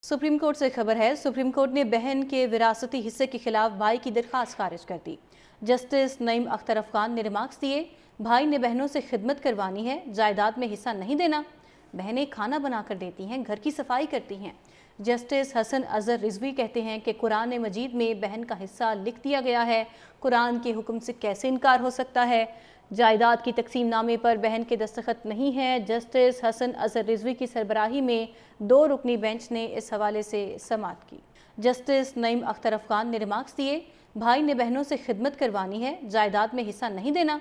Supreme court से खबर है। सुप्रीम कोर्ट ने बहन के विरासती हिस्से के खिलाफ भाई की दरखास्त खारिज कर दी। जस्टिस नईम अख्तर अफगान ने रिमार्क्स दिए, भाई ने बहनों से खिदमत करवानी है, जायदाद में हिस्सा नहीं देना। बहनें खाना बनाकर देती हैं, घर की सफाई करती हैं। जस्टिस हसन अजहर रिजवी कहते हैं कि कुरान मजीद में बहन का हिस्सा लिख दिया गया है, कुरान के हुक्म से कैसे इनकार हो सकता है। जायदाद की तकसीम नामे पर बहन के दस्तखत नहीं है। जस्टिस हसन अजहर रिजवी की सरबराही में 2 रुकनी बेंच ने इस हवाले से समाअत की। जस्टिस नईम अख्तर अफगान ने रिमार्क्स दिए, भाई ने बहनों से खिदमत करवानी है, जायदाद में हिस्सा नहीं देना।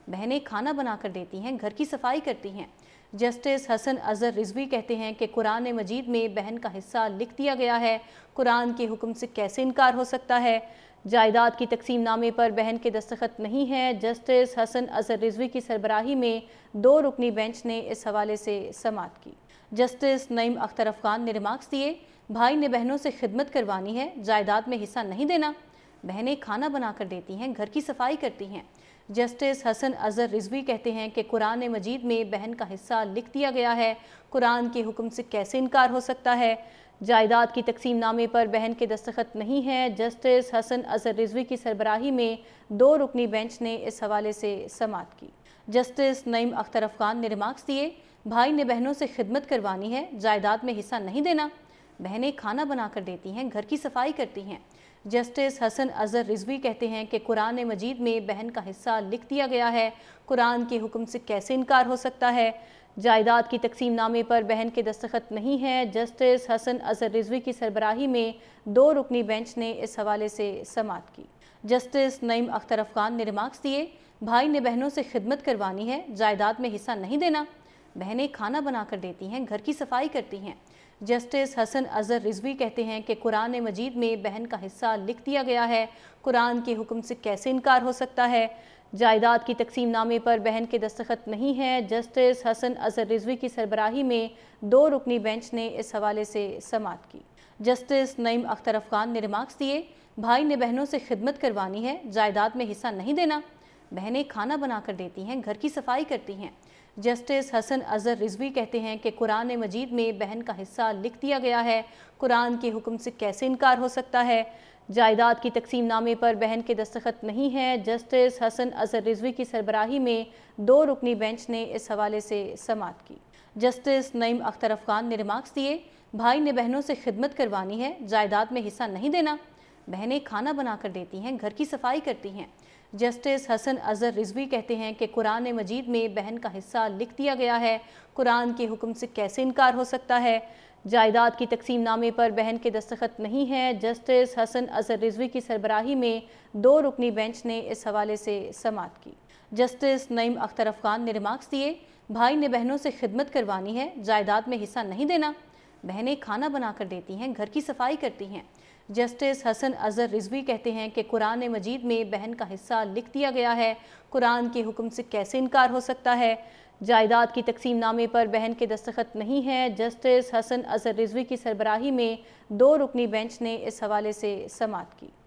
बहनें खाना बनाकर देती हैं, घर की सफाई करती हैं। जस्टिस हसन अजहर रिजवी कहते हैं कि कुरान मजीद में बहन का हिस्सा लिख दिया गया है, कुरान के हुक्म से कैसे इनकार हो सकता है। जायदाद की तकसीम नामे पर बहन के दस्तखत नहीं है। जस्टिस हसन अजहर रिजवी की सरबराही में 2 रुकनी बेंच ने इस हवाले से समाअत की। जस्टिस नईम अख्तर अफगान ने रिमार्क्स दिए, भाई ने बहनों से खिदमत करवानी है, जायदाद में हिस्सा नहीं देना। बहनें खाना बनाकर देती हैं, घर की सफाई करती हैं। जस्टिस हसन अजहर रिजवी कहते हैं कि कुरान मजीद में बहन का हिस्सा लिख दिया गया है, कुरान के हुक्म से कैसे इनकार हो सकता है। जायदाद की तकसीम नामे पर बहन के दस्तखत नहीं है। जस्टिस हसन अजहर रिजवी की सरबराही में 2 रुकनी बेंच ने इस हवाले से समाअत की। जस्टिस नईम अख्तर अफगान ने रिमार्क्स दिए, भाई ने बहनों से खिदमत करवानी है, जायदाद में हिस्सा नहीं देना। बहनें खाना बनाकर देती हैं, घर की सफाई करती हैं। जस्टिस हसन अजहर रिजवी कहते हैं कि कुरान मजीद में बहन का हिस्सा लिख दिया गया है, कुरान के हुक्म से कैसे इनकार हो सकता है। जायदाद की तकसीम नामे पर बहन के दस्तखत नहीं है। जस्टिस हसन अजहर रिजवी की सरबराही में 2 रुकनी बेंच ने इस हवाले से समाअत की। जस्टिस नईम अख्तर अफगान ने रिमार्क्स दिए, भाई ने बहनों से खिदमत करवानी है, जायदाद में हिस्सा नहीं देना। बहनें खाना बनाकर देती हैं, घर की सफाई करती हैं। जस्टिस हसन अजहर रिजवी कहते हैं कि कुरान मजीद में बहन का हिस्सा लिख दिया गया है, कुरान के हुक्म से कैसे इनकार हो सकता है। जायदाद की तकसीम नामे पर बहन के दस्तखत नहीं है। जस्टिस हसन अजहर रिजवी की सरबराही में 2 रुकनी बेंच ने इस हवाले से समाअत की। जस्टिस नईम अख्तर अफगान ने रिमार्क्स दिए, भाई ने बहनों से खिदमत करवानी है, जायदाद में हिस्सा नहीं देना। बहनें खाना बनाकर देती हैं, घर की सफाई करती हैं। जस्टिस हसन अजहर रिजवी कहते हैं कि कुरान मजीद में बहन का हिस्सा लिख दिया गया है, कुरान के हुक्म से कैसे इनकार हो सकता है। जायदाद की तकसीम नामे पर बहन के दस्तखत नहीं है। जस्टिस हसन अजहर रिजवी की सरबराही में 2 रुकनी बेंच ने इस हवाले से समाअत की। जस्टिस नईम अख्तर अफगान ने रिमार्क्स दिए, भाई ने बहनों से खिदमत करवानी है, जायदाद में हिस्सा नहीं देना। बहनें खाना बनाकर देती हैं, घर की सफाई करती हैं। जस्टिस हसन अजहर रिजवी कहते हैं कि कुरान मजीद में बहन का हिस्सा लिख दिया गया है, कुरान के हुक्म से कैसे इनकार हो सकता है। जायदाद की तकसीम नामे पर बहन के दस्तखत नहीं है। जस्टिस हसन अजहर रिजवी की सरबराही में 2 रुकनी बेंच ने इस हवाले से समाअत की। जस्टिस नईम अख्तर अफगान ने रिमार्क्स दिए, भाई ने बहनों से खिदमत करवानी है, जायदाद में हिस्सा नहीं देना। बहनें खाना बनाकर देती हैं, घर की सफाई करती हैं। जस्टिस हसन अजहर रिजवी कहते हैं कि कुरान मजीद में बहन का हिस्सा लिख दिया गया है, कुरान के हुक्म से कैसे इनकार हो सकता है। जायदाद की तकसीम नामे पर बहन के दस्तखत नहीं है। जस्टिस हसन अजहर रिजवी की सरबराही में 2 रुकनी बेंच ने इस हवाले से समाअत की।